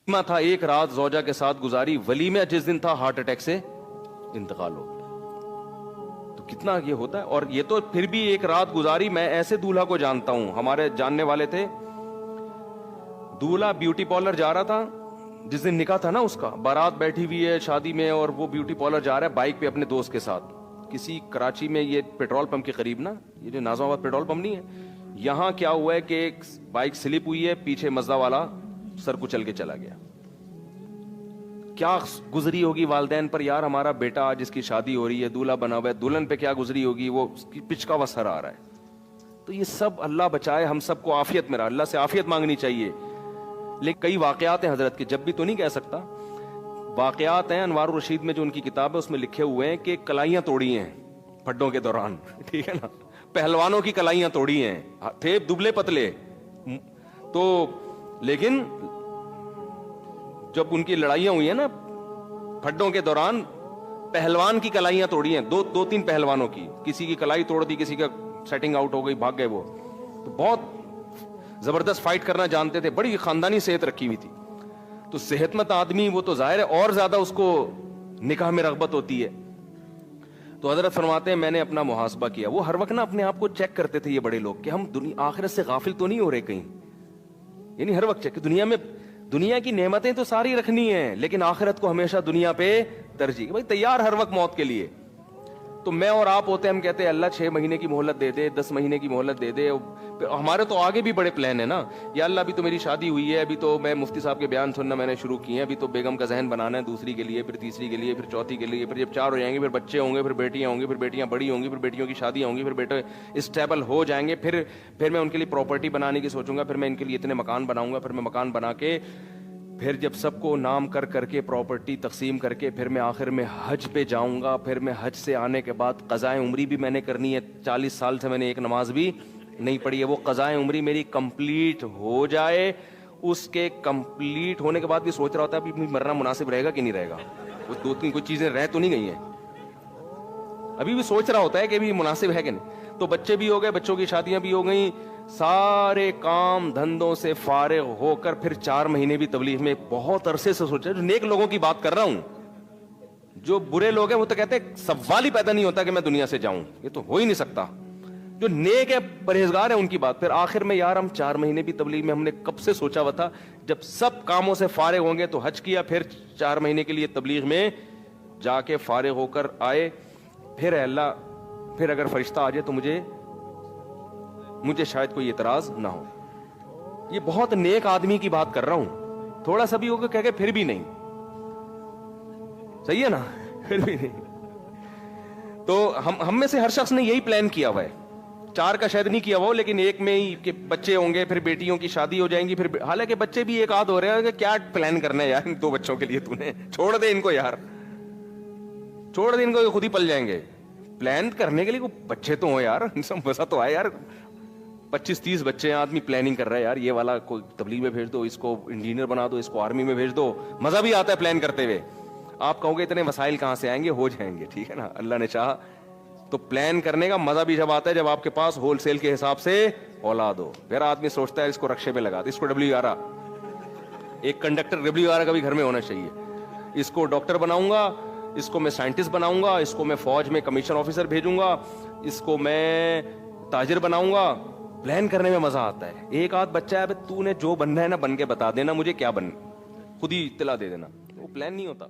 میں تھا ایک رات زوجہ کے ساتھ گزاری، ولیمہ جس دن تھا ہارٹ اٹیک سے انتقال ہو گیا۔ تو کتنا یہ ہوتا ہے، اور یہ تو پھر بھی ایک رات گزاری۔ میں ایسے دولہا کو جانتا ہوں، ہمارے جاننے والے تھے، دولہا بیوٹی پارلر جا رہا تھا جس دن نکاح تھا نا اس کا، بارات بیٹھی ہوئی ہے شادی میں، اور وہ بیوٹی پارلر جا رہا ہے بائک پہ اپنے دوست کے ساتھ، کسی کراچی میں یہ پیٹرول پمپ کے قریب نا، یہ جو نازم آباد پیٹرول پمپ نہیں ہے یہاں، کیا ہوا ہے کہ ایک بائک سلپ ہوئی ہے، پیچھے مزدہ والا سر کو چل کے چلا گیا۔ کیا گزری ہوگی والدین پر، یار ہمارا بیٹا جس کی شادی ہو رہی ہے، دولہا بنا ہوا ہے، دلہن پہ کیا گزری ہوگی، وہ اس کی پچکا ہوا سر آ رہا ہے۔ تو یہ سب اللہ بچائے ہم سب کو عافیت میں رہا، اللہ سے عافیت مانگنی چاہیے۔ لیکن کئی واقعات ہیں حضرت کے، جب بھی تو نہیں کہہ سکتا، واقعات ہیں انوار الرشید میں جو ان کی کتاب ہے اس میں لکھے ہوئے ہیں کہ کلائیاں توڑی ہیں پھڈوں کے دوران، ٹھیک ہے نا، پہلوانوں کی کلائیاں توڑی ہیں، تھے دبلے پتلے تو، لیکن جب ان کی لڑائیاں ہوئی ہیں نا پھڈوں کے دوران، پہلوان کی کلائیاں توڑی ہیں، دو تین پہلوانوں کی، کسی کی کلائی توڑ دی، کسی کا سیٹنگ آؤٹ ہو گئی، بھاگ گئے وہ، تو بہت زبردست فائٹ کرنا جانتے تھے، بڑی خاندانی صحت رکھی ہوئی تھی۔ تو صحت مند آدمی وہ تو ظاہر ہے اور زیادہ اس کو نکاح میں رغبت ہوتی ہے۔ تو حضرت فرماتے ہیں میں نے اپنا محاسبہ کیا، وہ ہر وقت نا اپنے آپ کو چیک کرتے تھے یہ بڑے لوگ کہ ہم آخرت سے غافل تو نہیں ہو رہے کہیں، یعنی ہر وقت چیک، دنیا کی نعمتیں تو ساری رکھنی ہیں لیکن آخرت کو ہمیشہ دنیا پہ ترجیح، بھائی تیار ہر وقت موت کے لیے۔ تو میں اور آپ ہوتے ہم کہتے ہیں اللہ 6 مہینے کی مہلت دے دے، 10 مہینے کی مہلت دے دے، ہمارے تو آگے بھی بڑے پلان ہیں نا، یا اللہ ابھی تو میری شادی ہوئی ہے، ابھی تو میں مفتی صاحب کے بیان سننا میں نے شروع کیے ہیں، ابھی تو بیگم کا ذہن بنانا ہے دوسری کے لیے، پھر تیسری کے لیے، پھر چوتھی کے لیے، پھر جب 4 ہو جائیں گے پھر بچے ہوں گے، پھر بیٹیاں ہوں گی، پھر بیٹیاں بڑی ہوں گی، پھر بیٹیوں کی شادیاں ہوں گی، پھر بیٹے اسٹیبل ہو جائیں گے، پھر میں ان کے لیے پراپرٹی بنانے کی سوچوں گا، پھر میں ان کے لیے اتنے مکان بناؤں گا، پھر میں مکان بنا کے پھر جب سب کو نام کر کے پراپرٹی تقسیم کر کے پھر میں آخر میں حج پہ جاؤں گا، پھر میں حج سے آنے کے بعد قضائے عمری بھی میں نے کرنی ہے، 40 سال سے میں نے ایک نماز بھی نہیں پڑھی ہے، وہ قضائے عمری میری کمپلیٹ ہو جائے، اس کے کمپلیٹ ہونے کے بعد بھی سوچ رہا ہوتا ہے ابھی مرنا مناسب رہے گا کہ نہیں رہے گا، وہ 2-3 کوئی چیزیں رہ تو نہیں گئی ہیں، ابھی بھی سوچ رہا ہوتا ہے کہ ابھی مناسب ہے کہ نہیں۔ تو بچے بھی ہو گئے، بچوں کی شادیاں بھی ہو گئیں، سارے کام دھندوں سے فارغ ہو کر پھر 4 مہینے بھی تبلیغ میں بہت عرصے سے سوچا، جو نیک لوگوں کی بات کر رہا ہوں، جو برے لوگ ہیں وہ تو کہتے ہیں سوال ہی پیدا نہیں ہوتا کہ میں دنیا سے جاؤں، یہ تو ہو ہی نہیں سکتا، جو نیک ہے پرہیزگار ہیں ان کی بات، پھر آخر میں یار ہم 4 مہینے بھی تبلیغ میں ہم نے کب سے سوچا ہوا تھا، جب سب کاموں سے فارغ ہوں گے تو حج کیا، پھر 4 مہینے کے لیے تبلیغ میں جا کے فارغ ہو کر آئے، پھر اے اللہ پھر اگر فرشتہ آ جائے تو مجھے شاید کوئی اعتراض نہ ہو۔ یہ بہت نیک آدمی کی بات کر رہا ہوں، تھوڑا سا بھی ہوگا کہہ کے پھر بھی نہیں، صحیح ہے نا، پھر بھی نہیں۔ تو ہم میں سے ہر شخص نے یہی پلان کیا ہوا ہے، 4 کا شاید نہیں کیا ہوا لیکن ایک میں ہی کہ بچے ہوں گے، پھر بیٹیوں کی شادی ہو جائیں گی، پھر حالانکہ بچے بھی ایک آدھ ہو رہے ہیں کہ کیا پلان کرنا ہے یار ان 2 بچوں کے لیے، تو نے چھوڑ دے ان کو یار، چھوڑ دے ان کو، خود ہی پل جائیں گے، پلان کرنے کے لیے بچے تو ہوں یار، سب مزہ تو آئے یار، 25-30 بچے ہیں، آدمی پلاننگ کر رہا ہے یار، یہ والا کو تبلیغ میں بھیج دو، اس کو انجینئر بنا دو، اس کو آرمی میں بھیج دو، مزہ بھی آتا ہے پلان کرتے ہوئے۔ آپ کہو گے اتنے مسائل کہاں سے آئیں گے، ہو جائیں گے، ٹھیک ہے نا، اللہ نے چاہا تو پلان کرنے کا مزہ بھی جب آتا ہے جب آپ کے پاس ہول سیل کے حساب سے اولاد ہو، پھر آدمی سوچتا ہے اس کو رکشے پہ لگا دے، اس کو WR ایک کنڈکٹر WR کا بھی گھر میں ہونا چاہیے، اس کو ڈاکٹر بناؤں گا، اس کو میں سائنٹسٹ بناؤں گا، اس کو میں فوج میں کمیشن آفیسر بھیجوں گا، اس کو میں تاجر بناؤں گا، پلان کرنے میں مزہ آتا ہے۔ ایک آدھ بچہ ہے تو نے جو بننا ہے نا بن کے بتا دینا مجھے کیا بن، خود ہی اطلاع دے دینا، وہ پلان نہیں ہوتا۔